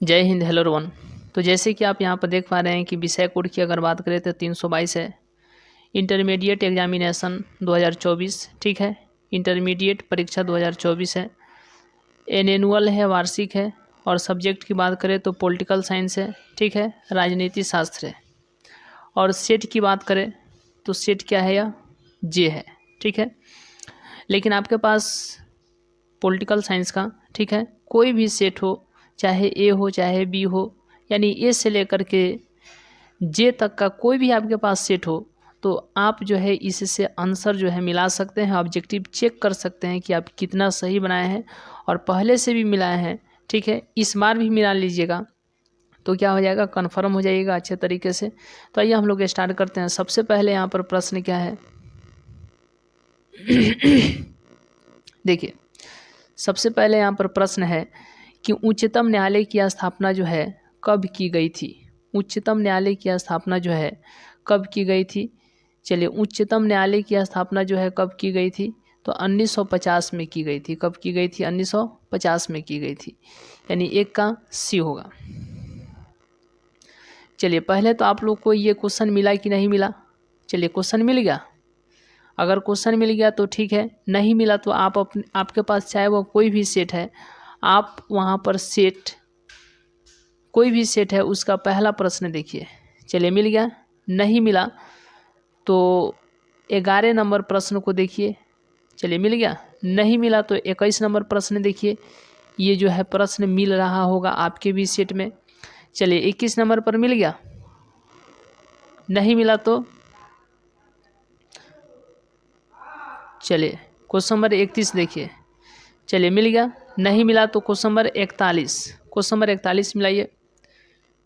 जय Hind, hello everyone. तो जैसे कि आप यहाँ पर देख पा रहे हैं कि विषय कोड की अगर बात करें तो 322 है। इंटरमीडिएट एग्जामिनेशन 2024, ठीक है। इंटरमीडिएट परीक्षा 2024 है। एनुअल है, वार्षिक है। और सब्जेक्ट की बात करें तो पॉलिटिकल साइंस है, ठीक है, राजनीति शास्त्र है। और सेट की बात करें तो सेट क्या है, या जे है, ठीक है। लेकिन आपके पास पॉलिटिकल साइंस का, ठीक है, कोई भी सेट हो, चाहे ए हो चाहे बी हो, यानी ए से लेकर के जे तक का कोई भी आपके पास सेट हो, तो आप जो है इससे आंसर जो है मिला सकते हैं। ऑब्जेक्टिव चेक कर सकते हैं कि आप कितना सही बनाए हैं, और पहले से भी मिलाए हैं, ठीक है। इस बार भी मिला लीजिएगा तो क्या हो जाएगा, कन्फर्म हो जाइएगा अच्छे तरीके से। तो आइए हम लोग स्टार्ट करते हैं। सबसे पहले यहाँ पर प्रश्न क्या है देखिए, सबसे पहले यहाँ पर प्रश्न है कि उच्चतम न्यायालय की स्थापना जो है कब की गई थी। उच्चतम न्यायालय की स्थापना जो है कब की गई थी। चलिए, उच्चतम न्यायालय की स्थापना जो है कब की गई थी, तो 1950 में की गई थी। कब की गई थी, 1950 में की गई थी, यानी एक का सी होगा। चलिए, पहले तो आप लोग को ये क्वेश्चन मिला कि नहीं मिला। चलिए, क्वेश्चन मिल गया। अगर क्वेश्चन मिल गया तो ठीक है, नहीं मिला तो आप आपके पास चाहे वो कोई भी सेट है, आप वहाँ पर सेट कोई भी सेट है उसका पहला प्रश्न देखिए। चलिए, मिल गया। नहीं मिला तो 11 नंबर प्रश्न को देखिए। चलिए, मिल गया। नहीं मिला तो 21 नंबर प्रश्न देखिए। ये जो है प्रश्न मिल रहा होगा आपके भी सेट में। चलिए, 21 नंबर पर मिल गया। नहीं मिला तो चलिए क्वेश्चन नंबर 31 देखिए। चलिए, मिल गया। नहीं मिला तो क्वेश्चन नंबर 41, क्वेश्चन नंबर 41 मिलाइए।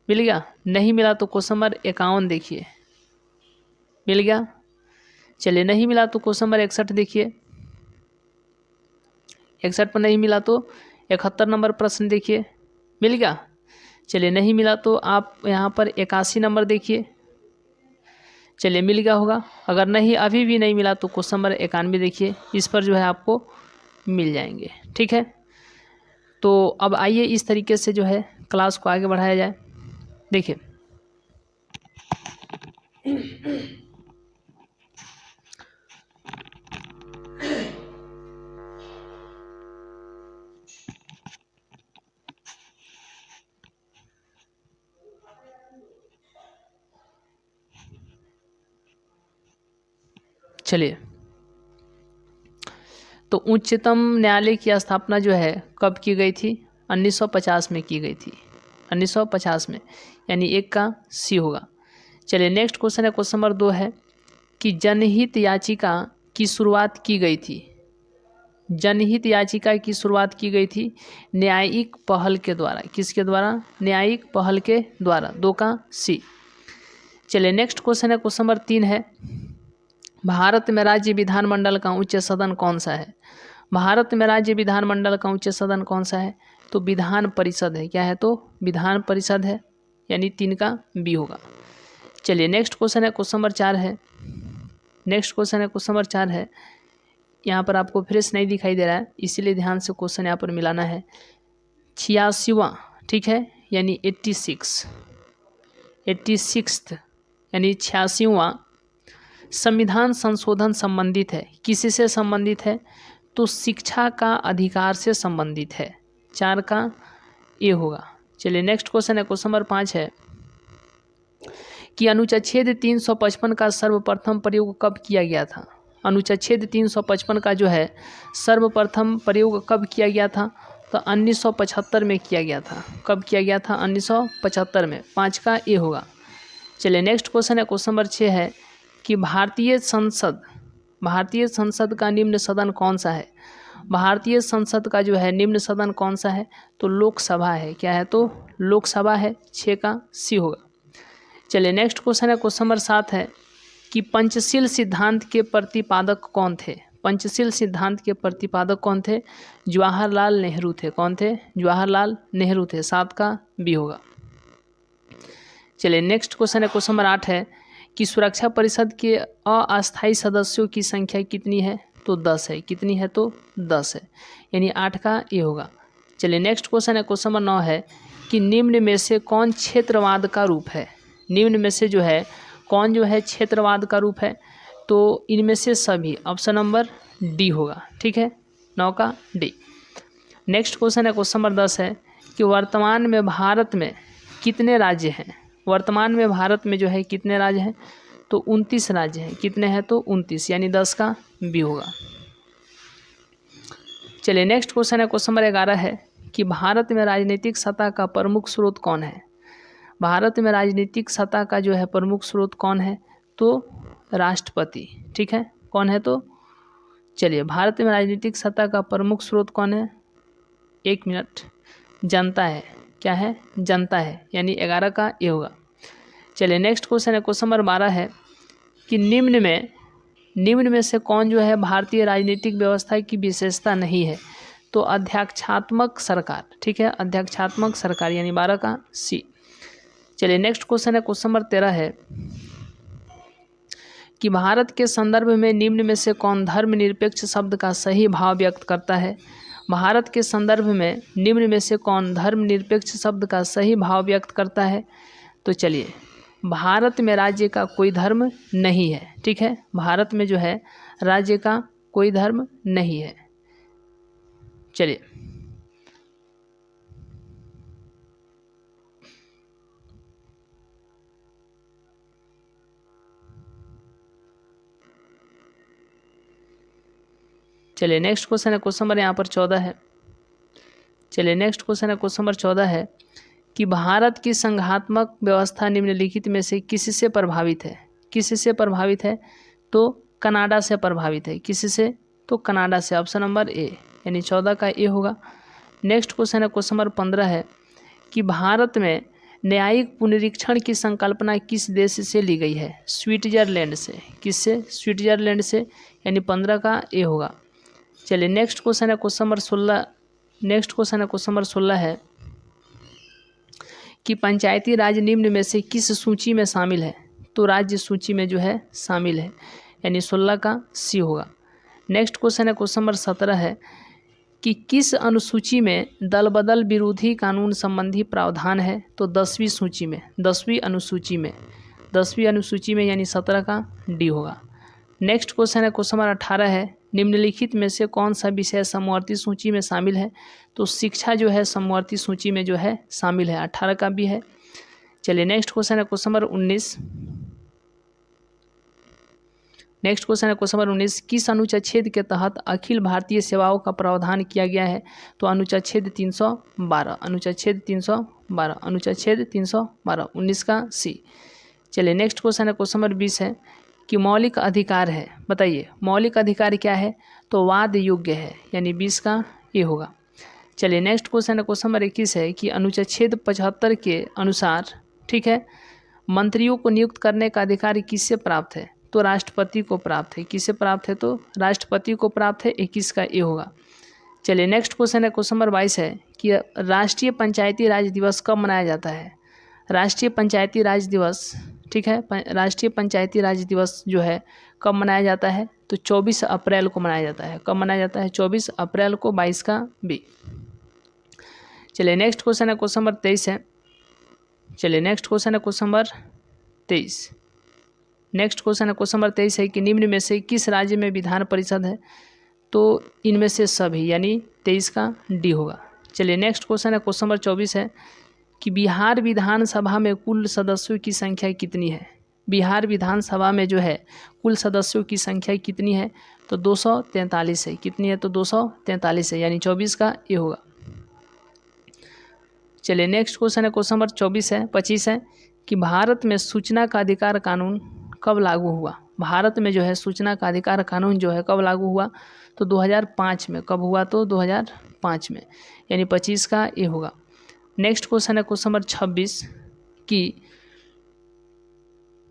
मिल गया। नहीं मिला तो क्वेश्चन नंबर 51 देखिए। मिल गया। चलिए, नहीं मिला तो क्वेश्चन नंबर 61 देखिए। 61 पर नहीं मिला तो 71 नंबर प्रश्न देखिए। मिल गया। चलिए, नहीं मिला तो आप यहाँ पर 81 नंबर देखिए। चलिए, मिल गया होगा। अगर नहीं, अभी भी नहीं मिला तो क्वेश्चन नंबर 91 देखिए। इस पर जो है आपको मिल जाएंगे, ठीक है। तो अब आइए इस तरीके से जो है क्लास को आगे बढ़ाया जाए। देखिए, चलिए, तो उच्चतम न्यायालय की स्थापना जो है कब की गई थी, 1950 में की गई थी। 1950 में, यानी एक का सी होगा। चलिए, नेक्स्ट क्वेश्चन है, क्वेश्चन नंबर 2 है कि जनहित याचिका की शुरुआत की गई थी। जनहित याचिका की शुरुआत की गई थी न्यायिक पहल के द्वारा। किसके द्वारा, न्यायिक पहल के द्वारा। 2 का सी। चलिए, नेक्स्ट क्वेश्चन है, क्वेश्चन नंबर 3 है, भारत में राज्य विधानमंडल का उच्च सदन कौन सा है। भारत में राज्य विधानमंडल का उच्च सदन कौन सा है, तो विधान परिषद है। क्या है, तो विधान परिषद है, यानी 3 का बी होगा। चलिए, नेक्स्ट क्वेश्चन है, क्वेश्चन नंबर 4 है। नेक्स्ट क्वेश्चन है, क्वेश्चन नंबर 4 है। यहाँ पर आपको फ्रेश नहीं दिखाई दे रहा है, इसीलिए ध्यान से क्वेश्चन यहाँ पर मिलाना है। 86वां, ठीक है, यानी 86 यानी 86वां संविधान संशोधन संबंधित है। किससे संबंधित है, तो शिक्षा का अधिकार से संबंधित है। 4 का ए होगा। चलिए, नेक्स्ट क्वेश्चन है, क्वेश्चन नंबर 5 है कि अनुच्छेद 355 का सर्वप्रथम प्रयोग कब किया गया था। अनुच्छेद 355 का जो है सर्वप्रथम प्रयोग कब किया गया था, तो 1975 में किया गया था। कब किया गया था, 1975 में। 5 का ए होगा। चलिए, नेक्स्ट क्वेश्चन है, क्वेश्चन नंबर 6 है कि भारतीय संसद का निम्न सदन कौन सा है। भारतीय संसद का जो है निम्न सदन कौन सा है, तो लोकसभा है। क्या है, तो लोकसभा है। 6 का सी होगा। चलिए, नेक्स्ट क्वेश्चन है, क्वेश्चन नंबर 7 है कि पंचशील सिद्धांत के प्रतिपादक कौन थे। पंचशील सिद्धांत के प्रतिपादक कौन थे, जवाहरलाल नेहरू थे। कौन थे, जवाहरलाल नेहरू थे। 7 का बी होगा। चलिए, नेक्स्ट क्वेश्चन है, क्वेश्चन नंबर 8 है कि सुरक्षा परिषद के अस्थायी सदस्यों की संख्या कितनी है, तो 10 है। कितनी है, तो 10 है, यानी 8 का ए होगा। चलिए, नेक्स्ट क्वेश्चन है, क्वेश्चन नंबर 9 है कि निम्न में से कौन क्षेत्रवाद का रूप है। निम्न में से जो है कौन जो है क्षेत्रवाद का रूप है, तो इनमें से सभी, ऑप्शन नंबर डी होगा। ठीक है, 9 का डी। नेक्स्ट क्वेश्चन है, क्वेश्चन नंबर 10 है कि वर्तमान में भारत में कितने राज्य हैं। वर्तमान में भारत में जो है कितने राज्य हैं, तो 29 राज्य हैं। कितने हैं, तो 29, यानी 10 का बी होगा। चलिए नेक्स्ट क्वेश्चन है, क्वेश्चन नंबर 11 है कि भारत में राजनीतिक सत्ता का प्रमुख स्रोत कौन है। भारत में राजनीतिक सत्ता का जो है प्रमुख स्रोत कौन है, तो राष्ट्रपति। ठीक है, कौन है, तो चलिए भारत में राजनीतिक सत्ता का प्रमुख स्रोत कौन है, 1 मिनट, जनता है। क्या है, जनता है, यानी 11 का ए होगा। चलिए नेक्स्ट क्वेश्चन है, क्वेश्चन नंबर 12 है कि निम्न में से कौन जो है भारतीय राजनीतिक व्यवस्था की विशेषता नहीं है, तो अध्यक्षात्मक सरकार। ठीक है, अध्यक्षात्मक सरकार, यानी 12 का सी। चलिए नेक्स्ट क्वेश्चन है, क्वेश्चन नंबर 13 है कि भारत के संदर्भ में निम्न में से कौन धर्मनिरपेक्ष शब्द का सही भाव व्यक्त करता है। भारत के संदर्भ में निम्न में से कौन धर्मनिरपेक्ष शब्द का सही भाव व्यक्त करता है, तो चलिए भारत में राज्य का कोई धर्म नहीं है। ठीक है, भारत में जो है राज्य का कोई धर्म नहीं है। चलिए नेक्स्ट क्वेश्चन है, क्वेश्चन नंबर यहाँ पर 14 है। चलिए नेक्स्ट क्वेश्चन है, क्वेश्चन नंबर 14 है कि भारत की संघात्मक व्यवस्था निम्नलिखित में से किससे प्रभावित है। किससे प्रभावित है, तो कनाडा से प्रभावित है। किससे, तो कनाडा से, ऑप्शन नंबर ए, यानी 14 का ए होगा। नेक्स्ट क्वेश्चन है, क्वेश्चन नंबर 15 है कि भारत में न्यायिक पुनरीक्षण की संकल्पना किस देश से ली गई है। स्विट्जरलैंड से। किससे, स्विट्जरलैंड से, यानी 15 का ए होगा। चलिए नेक्स्ट क्वेश्चन है, क्वेश्चन नंबर 16। नेक्स्ट क्वेश्चन है, क्वेश्चन नंबर 16 है कि पंचायती राज निम्न में से किस सूची में शामिल है, तो राज्य सूची में जो है शामिल है, यानी 16 का सी होगा। नेक्स्ट क्वेश्चन है, क्वेश्चन नंबर 17 है कि किस अनुसूची में दल बदल विरोधी कानून संबंधी प्रावधान है, तो 10वीं सूची में, 10वीं अनुसूची में, 10वीं अनुसूची में, यानी 17 का डी होगा। नेक्स्ट क्वेश्चन है, क्वेश्चन नंबर 18 है निम्नलिखित में से कौन सा विषय समवर्ती सूची में शामिल है, तो शिक्षा जो है समवर्ती सूची में जो है शामिल है, 18 का भी है। चलिए नेक्स्ट क्वेश्चन है, क्वेश्चन नंबर 19। नेक्स्ट क्वेश्चन है, क्वेश्चन नंबर 19 किस अनुच्छेद के तहत अखिल भारतीय सेवाओं का प्रावधान किया गया है, तो अनुच्छेद 312, अनुच्छेद 312, अनुच्छेद 312, 19 का सी। चलिए नेक्स्ट क्वेश्चन है, क्वेश्चन नंबर 20 है कि मौलिक अधिकार है, बताइए मौलिक अधिकार क्या है, तो वाद योग्य है, यानी 20 का ए होगा। चलिए नेक्स्ट क्वेश्चन है, क्वेश्चन नंबर 21 है कि अनुच्छेद 75 के अनुसार, ठीक है, मंत्रियों को नियुक्त करने का अधिकार किससे प्राप्त है, तो राष्ट्रपति को प्राप्त है। किससे प्राप्त है, तो राष्ट्रपति को प्राप्त है, 21 का ए होगा। चलिए नेक्स्ट क्वेश्चन है, क्वेश्चन नंबर 22 है कि राष्ट्रीय पंचायती राज दिवस कब मनाया जाता है। राष्ट्रीय पंचायती राज दिवस, ठीक है, राष्ट्रीय पंचायती राज दिवस जो है कब मनाया जाता है, तो 24 अप्रैल को मनाया जाता है। कब मनाया जाता है, 24 अप्रैल को, 22 का बी। चलिए नेक्स्ट क्वेश्चन है, क्वेश्चन नंबर 23 है। चलिए नेक्स्ट क्वेश्चन है, क्वेश्चन नंबर 23। नेक्स्ट क्वेश्चन है, क्वेश्चन नंबर 23 है कि निम्न में से किस राज्य में विधान परिषद है, तो इनमें से सभी, यानी 23 का डी होगा। चलिए नेक्स्ट क्वेश्चन है, क्वेश्चन नंबर 24 है कि बिहार विधानसभा में कुल सदस्यों की संख्या कितनी है। बिहार विधानसभा में जो है कुल सदस्यों की संख्या कितनी है, तो 243 है। कितनी है, तो 243 है, यानी 24 का ए होगा। चलिए नेक्स्ट क्वेश्चन है, क्वेश्चन नंबर 25 है कि भारत में सूचना का अधिकार कानून कब लागू हुआ। भारत में जो है सूचना का अधिकार कानून जो है कब लागू हुआ, तो 2005 में। कब हुआ, तो 2005 में, यानी 25 का ए होगा। नेक्स्ट क्वेश्चन है, क्वेश्चन नंबर 26 कि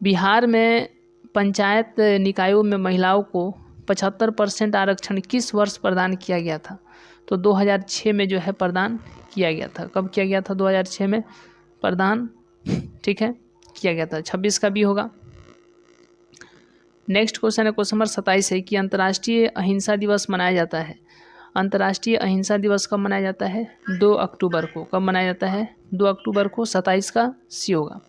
बिहार में पंचायत निकायों में महिलाओं को 75% आरक्षण किस वर्ष प्रदान किया गया था, तो 2006 में जो है प्रदान किया गया था। कब किया गया था, 2006 में प्रदान, ठीक है, किया गया था। 26 का भी होगा। नेक्स्ट क्वेश्चन है, क्वेश्चन नंबर 27 है कि अंतर्राष्ट्रीय अहिंसा दिवस मनाया जाता है। अंतर्राष्ट्रीय अहिंसा दिवस कब मनाया जाता है, 2 अक्टूबर को। कब मनाया जाता है, 2 अक्टूबर को 27 का सी होगा।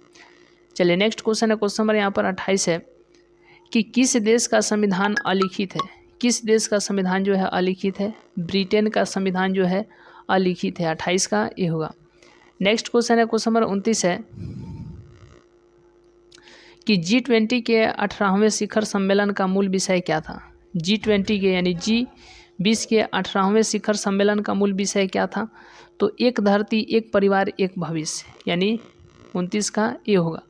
चलिए नेक्स्ट क्वेश्चन है, क्वेश्चन नंबर यहाँ पर 28 है कि किस देश का संविधान अलिखित है। किस देश का संविधान जो है अलिखित है। ब्रिटेन का संविधान जो है अलिखित है। 28 का ये होगा। नेक्स्ट क्वेश्चन है, क्वेश्चन नंबर 29 है कि G20 के 18वें शिखर सम्मेलन का मूल विषय क्या था। G20 के यानी G20 के 18वें शिखर सम्मेलन का मूल विषय क्या था। तो एक धरती एक परिवार एक भविष्य, यानी 29 का ये होगा।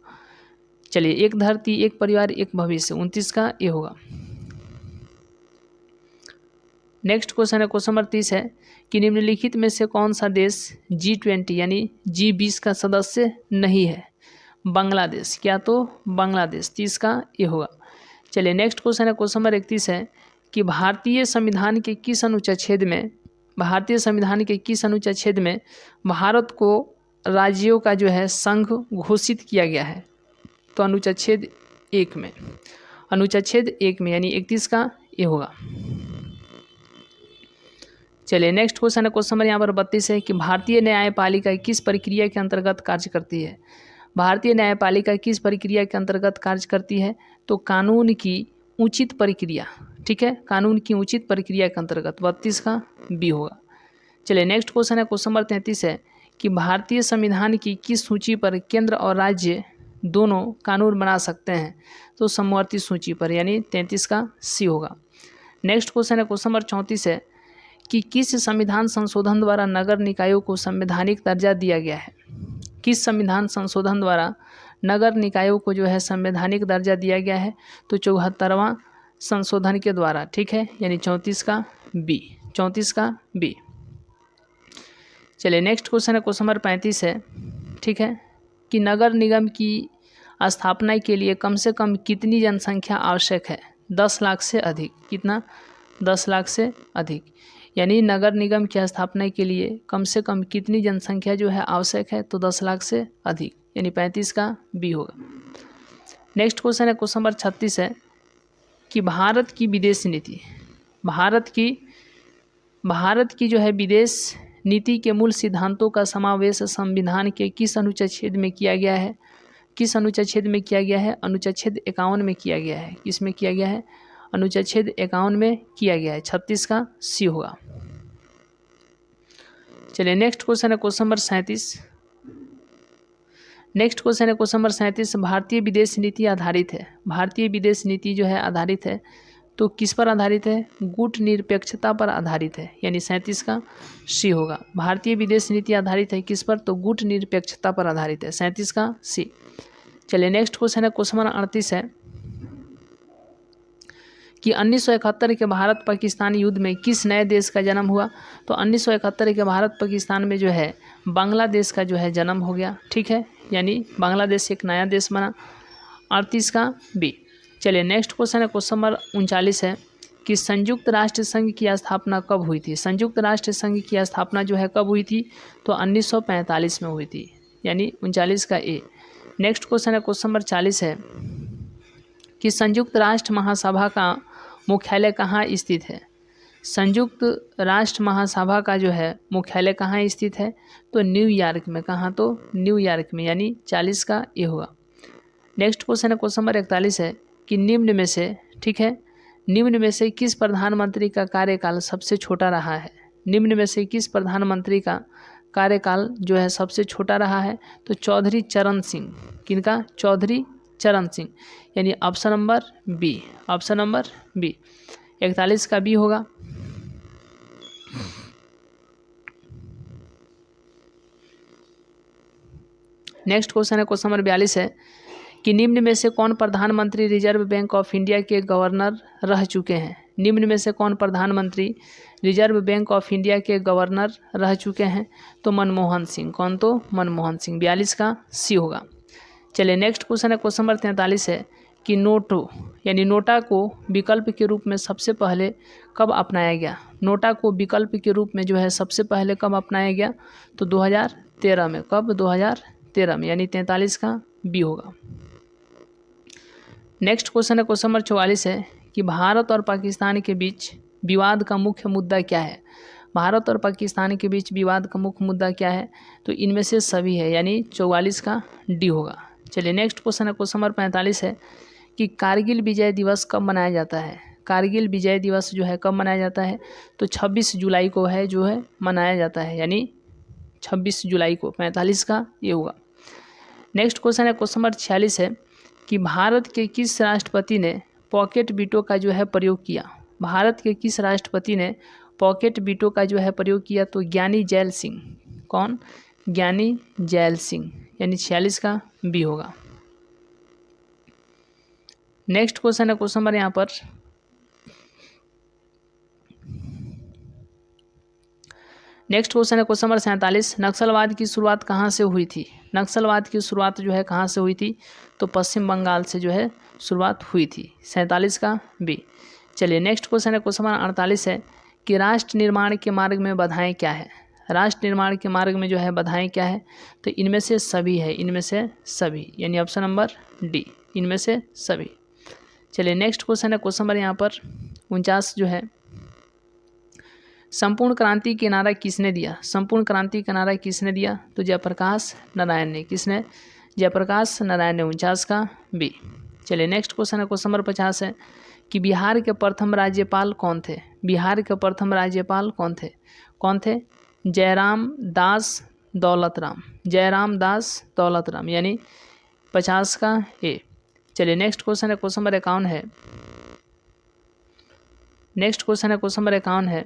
चलिए एक धरती एक परिवार एक भविष्य, 29 का ये होगा। नेक्स्ट क्वेश्चन है, क्वेश्चन नंबर 30 है कि निम्नलिखित में से कौन सा देश G20 यानी G20 का सदस्य नहीं है। बांग्लादेश। क्या तो बांग्लादेश, 30 का ये होगा। चलिए नेक्स्ट क्वेश्चन है, क्वेश्चन नंबर 31 है कि भारतीय संविधान के किस अनुच्छेद में भारत को राज्यों का जो है संघ घोषित किया गया है। तो अनुच्छेद 1 में यानी 31 का ये होगा। चलिए नेक्स्ट क्वेश्चन है, क्वेश्चन नंबर यहाँ पर 32 है कि भारतीय न्यायपालिका किस प्रक्रिया के अंतर्गत कार्य करती है। भारतीय न्यायपालिका किस प्रक्रिया के अंतर्गत कार्य करती है। तो कानून की उचित प्रक्रिया, ठीक है, कानून की उचित प्रक्रिया के अंतर्गत, 32 का बी होगा। चलिए नेक्स्ट क्वेश्चन है, क्वेश्चन नंबर 33 है कि भारतीय संविधान की किस सूची पर केंद्र और राज्य दोनों कानून बना सकते हैं। तो समवर्ती सूची पर, यानी 33 का सी होगा। नेक्स्ट क्वेश्चन है, क्वेश्चन नंबर 34 है कि किस संविधान संशोधन द्वारा नगर निकायों को संवैधानिक दर्जा दिया गया है। किस संविधान संशोधन द्वारा नगर निकायों को जो है संवैधानिक दर्जा दिया गया है। तो 74वां संशोधन के द्वारा, ठीक है, यानी 34 का बी। चलिए नेक्स्ट क्वेश्चन है, क्वेश्चन नंबर 35 है, ठीक है, कि नगर निगम की स्थापना के लिए कम से कम कितनी जनसंख्या आवश्यक है। 10 लाख से अधिक। कितना? 10 लाख से अधिक। यानी नगर निगम की स्थापना के लिए कम से कम कितनी जनसंख्या जो है आवश्यक है। तो 10 लाख से अधिक, यानी 35 का बी होगा। नेक्स्ट क्वेश्चन है, क्वेश्चन नंबर 36 है कि भारत की विदेश नीति, भारत की जो है विदेश नीति के मूल सिद्धांतों का समावेश संविधान के किस अनुच्छेद में किया गया है। किस अनुच्छेद में किया गया है। अनुच्छेद 51 में किया गया है। किसमें किया गया है। अनुच्छेद 51 में किया गया है। 36 का सी होगा। चलिए नेक्स्ट क्वेश्चन है, क्वेश्चन नंबर 37। नेक्स्ट क्वेश्चन है, क्वेश्चन नंबर 37। भारतीय विदेश नीति आधारित है। भारतीय विदेश नीति जो है आधारित है, तो किस पर आधारित है। गुट निरपेक्षता पर आधारित है, यानी 37 का सी होगा। भारतीय विदेश नीति आधारित है किस पर। तो गुट निरपेक्षता पर आधारित है, 37 का सी। चलिए नेक्स्ट क्वेश्चन है, क्वेश्चन नंबर 38 है कि 1971 के भारत पाकिस्तान युद्ध में किस नए देश का जन्म हुआ। तो 1971 के भारत पाकिस्तान में जो है बांग्लादेश का जो है जन्म हो गया, ठीक है, यानी बांग्लादेश एक नया देश बना। 38 का बी। चलिए नेक्स्ट क्वेश्चन है, क्वेश्चन नंबर 39 है कि संयुक्त राष्ट्र संघ की स्थापना कब हुई थी। संयुक्त राष्ट्र संघ की स्थापना जो है कब हुई थी। तो 1945 में हुई थी, यानी 39 का ए। नेक्स्ट क्वेश्चन है, क्वेश्चन नंबर 40 है कि संयुक्त राष्ट्र महासभा का मुख्यालय कहाँ स्थित है। संयुक्त राष्ट्र महासभा का जो है मुख्यालय कहाँ स्थित है। तो न्यूयॉर्क में। कहाँ। तो न्यूयॉर्क में, यानी 40 का ये होगा। नेक्स्ट क्वेश्चन है, क्वेश्चन नंबर 41 है कि निम्न में से, ठीक है, निम्न में से किस प्रधानमंत्री का कार्यकाल सबसे छोटा रहा है। निम्न में से किस प्रधानमंत्री का कार्यकाल जो है सबसे छोटा रहा है। तो चौधरी चरण सिंह। किनका। चौधरी चरण सिंह, यानी option number B. Option number B 41 का बी होगा। नेक्स्ट क्वेश्चन है, क्वेश्चन नंबर 42 है कि निम्न में से कौन प्रधानमंत्री रिजर्व बैंक ऑफ इंडिया के गवर्नर रह चुके हैं। निम्न में से कौन प्रधानमंत्री रिजर्व बैंक ऑफ इंडिया के गवर्नर रह चुके हैं। तो मनमोहन सिंह। कौन। तो मनमोहन सिंह, 42 का सी होगा। चलिए नेक्स्ट क्वेश्चन है, क्वेश्चन नंबर 43 है कि नोटो यानी नोटा को विकल्प के रूप में सबसे पहले कब अपनाया गया। नोटा को विकल्प के रूप में जो है सबसे पहले कब अपनाया गया। तो 2013 में। कब। 2013 में, यानी 43 का बी होगा। नेक्स्ट क्वेश्चन है, क्वेश्चन नंबर 44 है कि भारत और पाकिस्तान के बीच विवाद का मुख्य मुद्दा क्या है। भारत और पाकिस्तान के बीच विवाद का मुख्य मुद्दा क्या है, तो इनमें से सभी है, यानी 44 का डी होगा। चलिए नेक्स्ट क्वेश्चन है, क्वेश्चन नंबर 45 है कि कारगिल विजय दिवस कब मनाया जाता है। कारगिल विजय दिवस जो है कब मनाया जाता है, तो 26 जुलाई को है जो है मनाया जाता है, यानी 26 जुलाई को। 45 का ये होगा। नेक्स्ट क्वेश्चन है, क्वेश्चन नंबर 46 है कि भारत के किस राष्ट्रपति ने पॉकेट वीटो का जो है प्रयोग किया। भारत के किस राष्ट्रपति ने पॉकेट वीटो का जो है प्रयोग किया, तो ज्ञानी जैल सिंह। कौन, ज्ञानी जैल सिंह, यानी 46 का बी होगा। नेक्स्ट क्वेश्चन है, क्वेश्चन नंबर यहाँ पर नेक्स्ट क्वेश्चन है, क्वेश्चन नंबर 47, नक्सलवाद की शुरुआत कहाँ से हुई थी। नक्सलवाद की शुरुआत जो है कहाँ से हुई थी, तो पश्चिम बंगाल से जो है शुरुआत हुई थी। 47 का बी। चलिए नेक्स्ट क्वेश्चन है, क्वेश्चन नंबर 48 है कि राष्ट्र निर्माण के मार्ग में बाधाएं क्या है। राष्ट्र निर्माण के मार्ग में जो है बाधाएं क्या है, तो इनमें से सभी है, इनमें से सभी, यानी ऑप्शन नंबर डी, इनमें से सभी। चलिए नेक्स्ट क्वेश्चन है, क्वेश्चन नंबर यहाँ पर 49 जो है, संपूर्ण क्रांति के नारा किसने दिया। संपूर्ण क्रांति का नारा किसने दिया, तो जयप्रकाश नारायण ने। किसने, जयप्रकाश नारायण ने। 49 का बी। चलिए नेक्स्ट क्वेश्चन है, क्वेश्चन नंबर 50 है कि बिहार के प्रथम राज्यपाल कौन थे। बिहार के प्रथम राज्यपाल कौन थे, कौन थे, जयराम दास दौलतराम। जयराम दास दौलतराम, यानी 50 का ए। चलिए नेक्स्ट क्वेश्चन है, क्वेश्चन नंबर 51 है। नेक्स्ट क्वेश्चन है, क्वेश्चन नंबर 51 है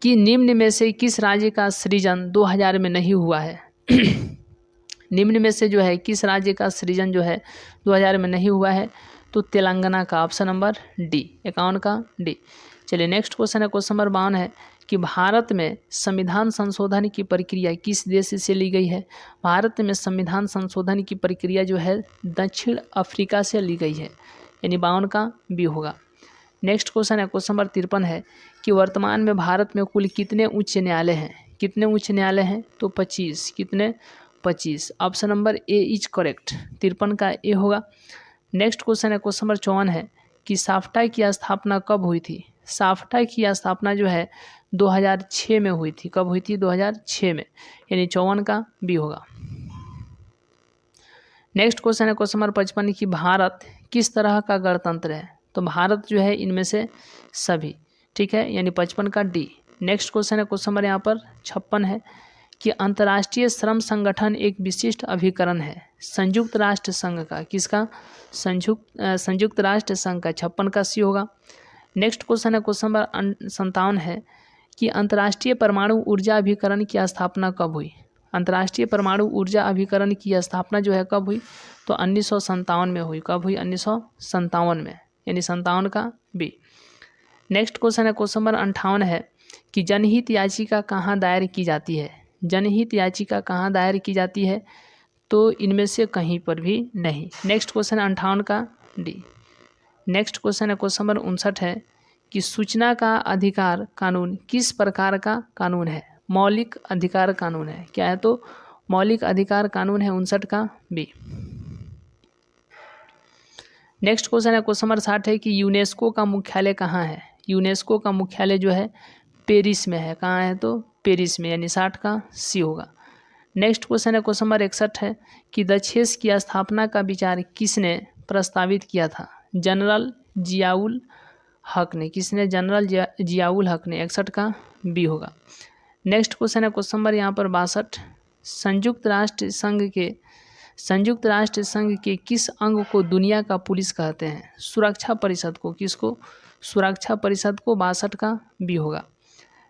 कि निम्न में से किस राज्य का सृजन 2000 में नहीं हुआ है। निम्न में से जो है किस राज्य का सृजन जो है 2000 में नहीं हुआ है, तो तेलंगाना का। ऑप्शन नंबर डी, 51 का डी। चलिए नेक्स्ट क्वेश्चन है, क्वेश्चन नंबर 52 है कि भारत में संविधान संशोधन की प्रक्रिया किस देश से ली गई है। भारत में संविधान संशोधन की प्रक्रिया जो है दक्षिण अफ्रीका से ली गई है, यानी 52 का बी होगा। नेक्स्ट क्वेश्चन है, क्वेश्चन नंबर 53 है कि वर्तमान में भारत में कुल कितने उच्च न्यायालय हैं। कितने उच्च न्यायालय हैं, तो 25। कितने, 25। Option number A is correct, 53 का ए होगा। नेक्स्ट क्वेश्चन है, क्वेश्चन नंबर 54 है कि साफ्टा की स्थापना कब हुई थी। साफ्टा की स्थापना जो है 2006 में हुई थी। कब हुई थी, 2006 में, यानी 54 का बी होगा। नेक्स्ट क्वेश्चन है, क्वेश्चन नंबर 55 कि भारत किस तरह का गणतंत्र है, तो भारत जो है इनमें से सभी, ठीक है, यानी 55 का डी। नेक्स्ट क्वेश्चन है, क्वेश्चन नंबर यहाँ पर 56 है कि अंतर्राष्ट्रीय श्रम संगठन एक विशिष्ट अभिकरण है संयुक्त राष्ट्र संघ का। किसका, संयुक्त राष्ट्र संघ का। 56 का सी होगा। नेक्स्ट क्वेश्चन है, क्वेश्चन नंबर 57 है कि अंतर्राष्ट्रीय परमाणु ऊर्जा अभिकरण की स्थापना कब हुई। अंतर्राष्ट्रीय परमाणु ऊर्जा अभिकरण की स्थापना जो है कब हुई, तो 1957 में हुई। कब हुई, 1957 में, यानी 57 का बी। नेक्स्ट क्वेश्चन है, क्वेश्चन नंबर 58 है कि जनहित याचिका कहाँ दायर की जाती है। जनहित याचिका कहाँ दायर की जाती है, तो इनमें से कहीं पर भी नहीं। नेक्स्ट क्वेश्चन है 58 का डी। नेक्स्ट क्वेश्चन है, क्वेश्चन नंबर 59 है कि सूचना का अधिकार कानून किस प्रकार का कानून है। मौलिक अधिकार कानून है। क्या है, तो मौलिक अधिकार कानून है। 59 का बी। नेक्स्ट क्वेश्चन है, क्वेश्चन नंबर 60 है कि यूनेस्को का मुख्यालय कहाँ है। यूनेस्को का मुख्यालय जो है पेरिस में है। कहाँ है, तो पेरिस में, यानी 60 का सी होगा। नेक्स्ट क्वेश्चन है, क्वेश्चन नंबर 61 है कि दक्षेस की स्थापना का विचार किसने प्रस्तावित किया था। जनरल जियाउल हक ने। किसने, जनरल जियाउल हक ने। 61 का बी होगा। नेक्स्ट क्वेश्चन है, क्वेश्चन नंबर यहाँ पर 62, संयुक्त राष्ट्र संघ के किस अंग को दुनिया का पुलिस कहते हैं। सुरक्षा परिषद को। किसको, सुरक्षा परिषद को। 62 का बी होगा।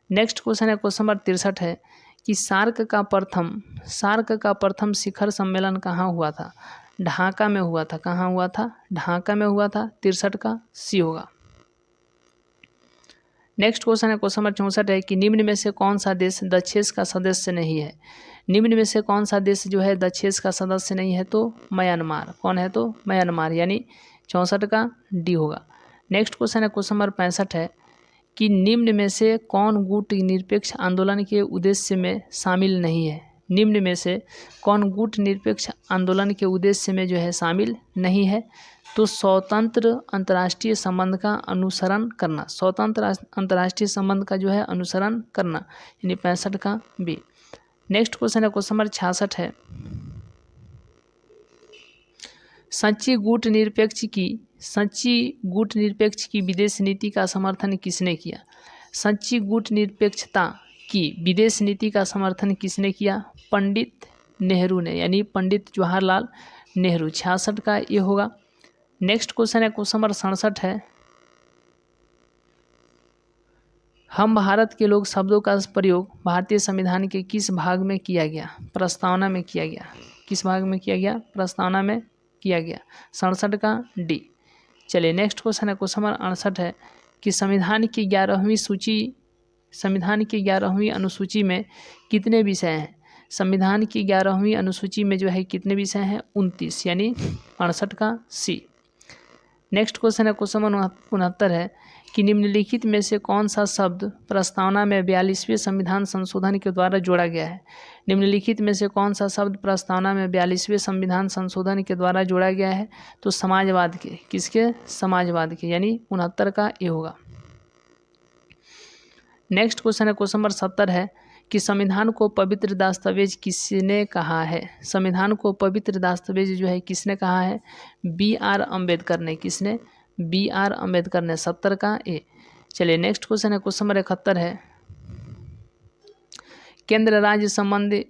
नेक्स्ट क्वेश्चन है, क्वेश्चन नंबर 63 है कि सार्क का प्रथम शिखर सम्मेलन कहाँ हुआ था। ढाका में हुआ था। कहाँ हुआ था, ढाका में हुआ था। 63 का सी होगा। नेक्स्ट क्वेश्चन है, क्वेश्चन नंबर 64 है कि निम्न में से कौन सा देश दक्षेस का सदस्य नहीं है। निम्न में से कौन सा देश जो है दक्षेस का सदस्य नहीं है, तो म्यांमार। कौन है, तो म्यांमार, यानी 64 का डी होगा। नेक्स्ट क्वेश्चन है, क्वेश्चन नंबर 65 है कि निम्न में से कौन गुट निरपेक्ष आंदोलन के उद्देश्य में शामिल नहीं है। निम्न में से कौन गुट निरपेक्ष आंदोलन के उद्देश्य में जो है शामिल नहीं है, तो स्वतंत्र अंतर्राष्ट्रीय संबंध का अनुसरण करना, स्वतंत्र अंतर्राष्ट्रीय संबंध का जो है अनुसरण करना, यानी 65 का बी। नेक्स्ट क्वेश्चन है क्वेश्चन नंबर 66 है, सच्ची गुट निरपेक्ष की विदेश नीति का समर्थन किसने किया? सच्ची गुट निरपेक्षता की विदेश नीति का समर्थन किसने किया? पंडित नेहरू ने, यानी पंडित जवाहरलाल नेहरू। 66 का ये होगा। नेक्स्ट क्वेश्चन है क्वेश्चन नंबर 67 है, हम भारत के लोग शब्दों का प्रयोग भारतीय संविधान के किस भाग में किया गया? प्रस्तावना में किया गया। किस भाग में किया गया? प्रस्तावना में किया गया। 67 का डी। चलिए नेक्स्ट क्वेश्चन है क्वेश्चन नंबर 68 है कि संविधान की 11वीं अनुसूची में कितने विषय हैं? संविधान की 11वीं अनुसूची में जो है कितने विषय हैं? 29, यानी 68 का सी। नेक्स्ट क्वेश्चन है क्वेश्चन नंबर 69 है कि निम्नलिखित में से कौन सा शब्द प्रस्तावना में 42वें संविधान संशोधन के द्वारा जोड़ा गया है? निम्नलिखित में से कौन सा शब्द प्रस्तावना में 42वें संविधान संशोधन के द्वारा जोड़ा गया है? तो समाजवाद के। किसके? समाजवाद के, यानी 69 का ये होगा। नेक्स्ट क्वेश्चन है क्वेश्चन नंबर 70 है कि संविधान को पवित्र दस्तावेज किसने कहा है? संविधान को पवित्र दस्तावेज जो है किसने कहा है? B.R. अम्बेडकर ने। किसने? B.R. अम्बेडकर ने। 70 का ए। चलिए नेक्स्ट क्वेश्चन है क्वेश्चन नंबर 71 है, केंद्र राज्य संबंध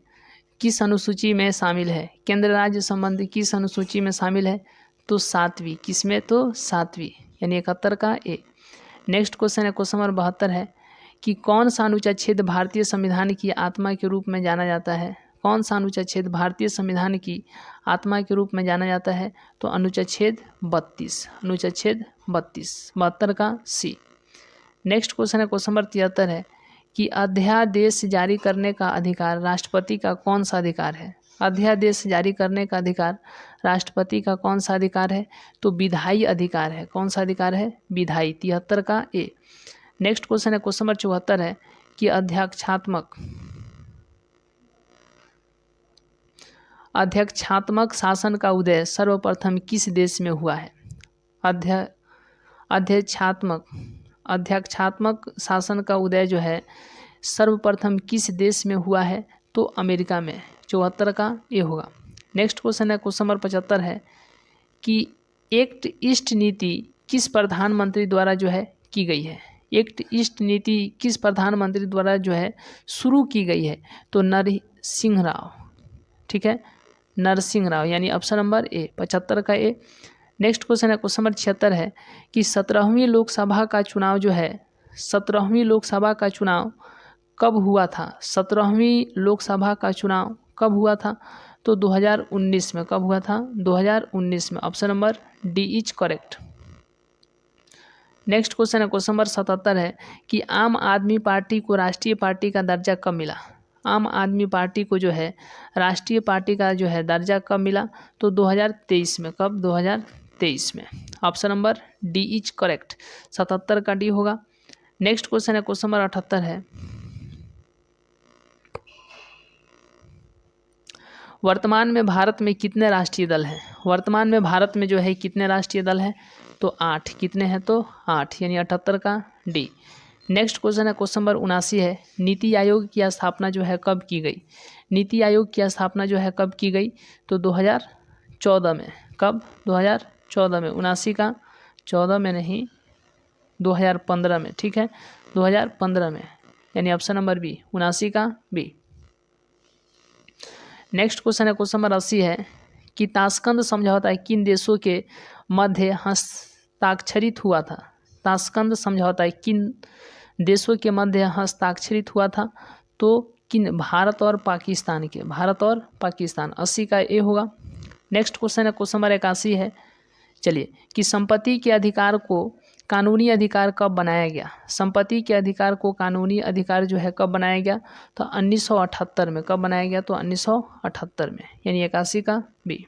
किस अनुसूची में शामिल है? केंद्र राज्य संबंध किस अनुसूची में शामिल है? तो 7वीं। किसमें? तो 7वीं, यानी 71 का ए। नेक्स्ट क्वेश्चन है क्वेश्चन नंबर 72 है कि कौन सा अनुच्छेद भारतीय संविधान की आत्मा के रूप में जाना जाता है? कौन सा अनुच्छेद भारतीय संविधान की आत्मा के रूप में जाना जाता है? तो अनुच्छेद 32। अनुच्छेद 32, 72 का सी। नेक्स्ट क्वेश्चन है क्वेश्चन नंबर 73 है कि अध्यादेश जारी करने का अधिकार राष्ट्रपति का कौन सा अधिकार है? अध्यादेश जारी करने का अधिकार राष्ट्रपति का कौन सा अधिकार है? तो विधायी अधिकार है। कौन सा अधिकार है? विधायी। 73 का ए। नेक्स्ट क्वेश्चन है क्वेश्चन नंबर 74 है कि अध्यक्षात्मक शासन का उदय सर्वप्रथम किस देश में हुआ है? अध्यक्षात्मक शासन का उदय जो है सर्वप्रथम किस देश में हुआ है? तो अमेरिका में। 74 का ये होगा। नेक्स्ट क्वेश्चन है क्वेश्चन नंबर 75 है कि एक्ट ईस्ट नीति किस प्रधानमंत्री द्वारा जो है की गई है? एक्ट ईस्ट नीति किस प्रधानमंत्री द्वारा जो है शुरू की गई है? तो नरसिंह राव। ठीक है, नरसिंह राव, यानी ऑप्शन नंबर ए। 75 का ए। नेक्स्ट क्वेश्चन है क्वेश्चन नंबर 76 है कि 17वीं लोकसभा का चुनाव जो है 17वीं लोकसभा का चुनाव कब हुआ था? 17वीं लोकसभा का चुनाव कब हुआ था? तो 2019 में। कब हुआ था? 2019 में। Option number D is correct. Next question है क्वेश्चन नंबर 77 है कि आम आदमी पार्टी को राष्ट्रीय पार्टी का दर्जा कब मिला? आम आदमी पार्टी को जो है राष्ट्रीय पार्टी का जो है दर्जा कब मिला? तो 2023 में। कब? 2023 में। Option number D is correct. 77 का डी होगा। नेक्स्ट क्वेश्चन है क्वेश्चन नंबर 78 है, वर्तमान में भारत में कितने राष्ट्रीय दल हैं? वर्तमान में भारत में जो है कितने राष्ट्रीय दल हैं? तो 8। कितने हैं? तो 8, यानी 78 का डी। नेक्स्ट क्वेश्चन है क्वेश्चन नंबर 79 है, नीति आयोग की स्थापना जो है कब की गई? नीति आयोग की स्थापना जो है कब की गई? तो 2014 में। कब? 2014 में। 79 का 14 में नहीं, 2015 में। ठीक है, 2015 में, यानी ऑप्शन नंबर बी। 79 का बी। नेक्स्ट क्वेश्चन है क्वेश्चन नंबर 80 है कि ताशकंद समझौता किन देशों के मध्य हस्ताक्षरित हुआ था? ताशकंद समझौता किन देशों के मध्य हस्ताक्षरित हुआ था? तो किन? भारत और पाकिस्तान के। भारत और पाकिस्तान। 80 का ए होगा। नेक्स्ट क्वेश्चन है क्वेश्चन नंबर 81 है, चलिए, कि संपत्ति के अधिकार को कानूनी अधिकार कब बनाया गया? संपत्ति के अधिकार को कानूनी अधिकार जो है कब बनाया गया? तो 1978 में। कब बनाया गया? तो 1978 में, यानी 81 का बी।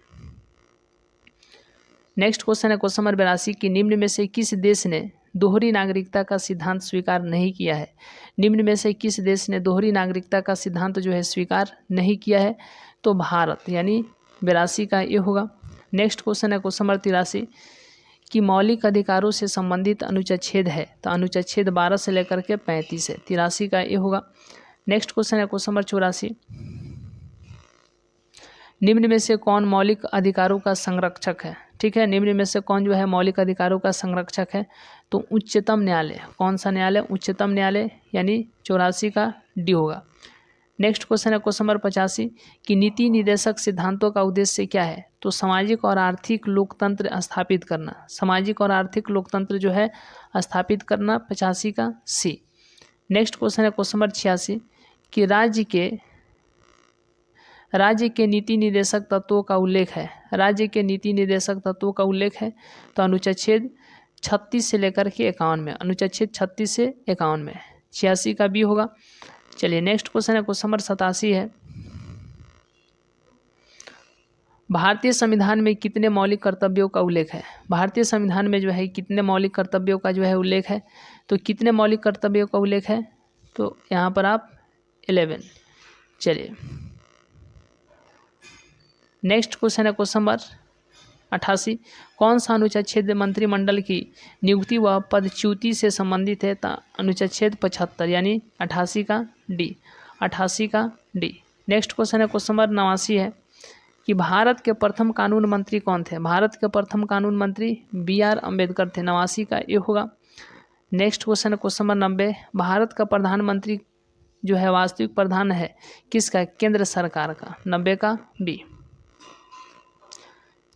नेक्स्ट क्वेश्चन है क्वेश्चन नंबर 82 कि निम्न में से किस देश ने दोहरी नागरिकता का सिद्धांत स्वीकार नहीं किया है? निम्न में से किस देश ने दोहरी नागरिकता का सिद्धांत जो है स्वीकार नहीं किया है? तो भारत, यानी 82 का ये होगा। नेक्स्ट क्वेश्चन है क्वेश्चन नंबर 83 कि मौलिक अधिकारों से संबंधित अनुच्छेद छेद है, तो अनुच्छेद छेद 12 से लेकर के 35 है, 83 का ये होगा। नेक्स्ट क्वेश्चन है क्वेश्चन नंबर 84, निम्न में से कौन मौलिक अधिकारों का संरक्षक है? ठीक है, निम्न में से कौन जो है मौलिक अधिकारों का संरक्षक है? तो उच्चतम न्यायालय। कौन सा न्यायालय? उच्चतम न्यायालय, यानी 84 का डी होगा। नेक्स्ट क्वेश्चन है क्वेश्चन नंबर 85 कि नीति निर्देशक सिद्धांतों का उद्देश्य क्या है? तो सामाजिक और आर्थिक लोकतंत्र स्थापित करना। सामाजिक और आर्थिक लोकतंत्र जो है स्थापित करना, 85 का सी। नेक्स्ट क्वेश्चन है क्वेश्चन नंबर 86 कि राज्य के नीति निर्देशक तत्वों का उल्लेख है। राज्य के नीति निर्देशक तत्वों का उल्लेख है, तो अनुच्छेद 36 से लेकर के 51 में, अनुच्छेद 36 से 51 में, 86 का बी होगा। चलिए नेक्स्ट क्वेश्चन है क्वेश्चन नंबर 87 है, भारतीय संविधान में कितने मौलिक कर्तव्यों का उल्लेख है? भारतीय संविधान में जो है कितने मौलिक कर्तव्यों का जो है उल्लेख है? तो कितने मौलिक कर्तव्यों का उल्लेख है? तो यहाँ पर आप 11। चलिए नेक्स्ट क्वेश्चन है क्वेश्चन नंबर 88, कौन सा अनुच्छेद छेद मंत्रिमंडल की नियुक्ति व पदच्युति से संबंधित है? तो अनुच्छेद छेद 75, यानी 88 का डी, 88 का डी। नेक्स्ट क्वेश्चन है क्वेश्चन नंबर 89 है कि भारत के प्रथम कानून मंत्री कौन थे? भारत के प्रथम कानून मंत्री BR अम्बेडकर थे, 89 का ए होगा। नेक्स्ट क्वेश्चन है क्वेश्चन नंबर 90, भारत का प्रधानमंत्री जो है वास्तविक प्रधान है किसका? केंद्र सरकार का, 90 का बी।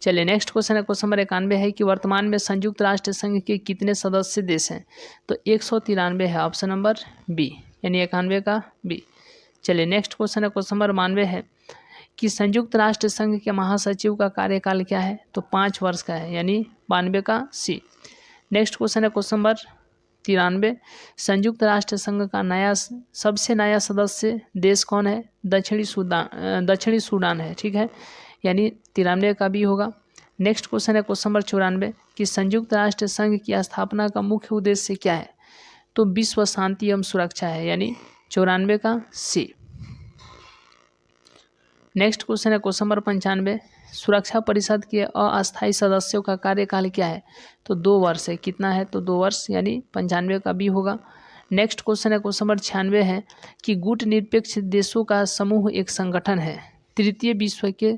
चलिए नेक्स्ट क्वेश्चन है क्वेश्चन नंबर 91 है कि वर्तमान में संयुक्त राष्ट्र संघ के कितने सदस्य देश हैं? तो 193 है, ऑप्शन नंबर बी, यानी 91 का बी। चलिए नेक्स्ट क्वेश्चन है क्वेश्चन नंबर 92 है कि संयुक्त राष्ट्र संघ के महासचिव का कार्यकाल क्या है? तो 5 वर्ष का है, यानी 92 का सी। नेक्स्ट क्वेश्चन है क्वेश्चन नंबर 93, संयुक्त राष्ट्र संघ का सबसे नया सदस्य देश कौन है? दक्षिणी सूडान है, ठीक है, यानी 93 का भी होगा। नेक्स्ट क्वेश्चन है क्वेश्चन नंबर 94 कि संयुक्त राष्ट्र संघ की स्थापना का मुख्य उद्देश्य क्या है? तो विश्व शांति एवं सुरक्षा है, यानी 94 का सी। नेक्स्ट क्वेश्चन है क्वेश्चन नंबर 95, सुरक्षा परिषद के अस्थायी सदस्यों का कार्यकाल क्या है? तो 2 वर्ष है, कितना है? तो 2 वर्ष, यानी 95 का बी होगा। नेक्स्ट क्वेश्चन है क्वेश्चन नंबर 96 है कि गुट निरपेक्ष देशों का समूह एक संगठन है तृतीय विश्व के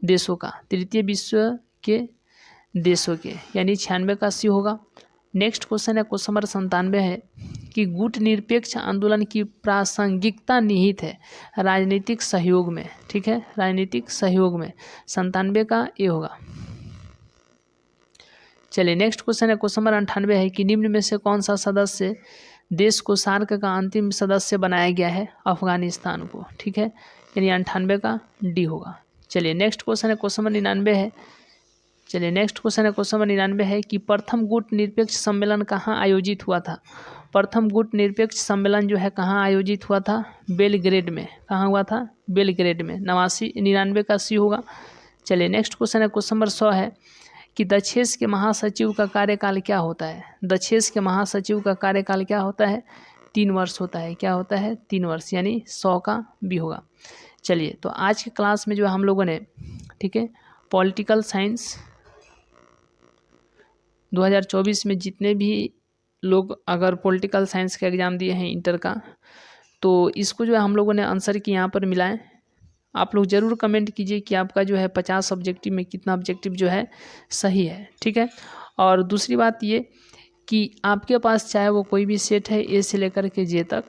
देशों का, तृतीय विश्व के देशों के, यानी 96 का सी होगा। नेक्स्ट क्वेश्चन है क्वेश्चन नंबर 97 है कि गुट निरपेक्ष आंदोलन की प्रासंगिकता निहित है राजनीतिक सहयोग में, ठीक है, राजनीतिक सहयोग में, 97 का ए होगा। चलिए नेक्स्ट क्वेश्चन है क्वेश्चन नंबर 98 है कि निम्न में से कौन सा सदस्य देश को सार्क का अंतिम सदस्य बनाया गया है? अफगानिस्तान को, ठीक है, यानी 98 का डी होगा। चलिए नेक्स्ट क्वेश्चन है क्वेश्चन नंबर 99 है। चलिए नेक्स्ट क्वेश्चन है क्वेश्चन नंबर 99 है कि प्रथम गुट निरपेक्ष सम्मेलन कहाँ आयोजित हुआ था? प्रथम गुट निरपेक्ष सम्मेलन जो है कहाँ आयोजित हुआ था? बेलग्रेड में। कहाँ हुआ था? बेलग्रेड में, 99 का सी होगा। चलिए नेक्स्ट क्वेश्चन है क्वेश्चन नंबर 100 है कि दक्षेश के महासचिव का कार्यकाल क्या होता है? दक्षेश के महासचिव का कार्यकाल क्या होता है? 3 वर्ष होता है। क्या होता है? 3 वर्ष, यानी 100 का बी होगा। चलिए तो आज की क्लास में जो हम लोगों ने, ठीक है, पॉलिटिकल साइंस 2024 में जितने भी लोग अगर पॉलिटिकल साइंस का एग्ज़ाम दिए हैं इंटर का, तो इसको जो है हम लोगों ने आंसर की यहाँ पर मिलाएं। आप लोग ज़रूर कमेंट कीजिए कि आपका जो है 50 ऑब्जेक्टिव में कितना ऑब्जेक्टिव जो है सही है, ठीक है। और दूसरी बात ये कि आपके पास चाहे वो कोई भी सेट है ए से लेकर के जे तक,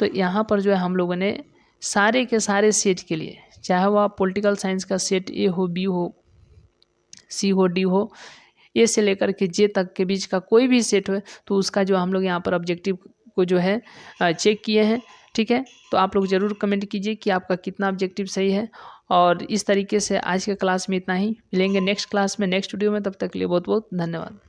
तो यहाँ पर जो है हम लोगों ने सारे के सारे सेट के लिए, चाहे वो आप पॉलिटिकल साइंस का सेट ए हो, बी हो, सी हो, डी हो, ए से लेकर के जे तक के बीच का कोई भी सेट हो, तो उसका जो हम लोग यहाँ पर ऑब्जेक्टिव को जो है चेक किए हैं, ठीक है। तो आप लोग ज़रूर कमेंट कीजिए कि आपका कितना ऑब्जेक्टिव सही है। और इस तरीके से आज के क्लास में इतना ही, मिलेंगे नेक्स्ट क्लास में, नेक्स्ट वीडियो में। तब तक के लिए बहुत बहुत धन्यवाद।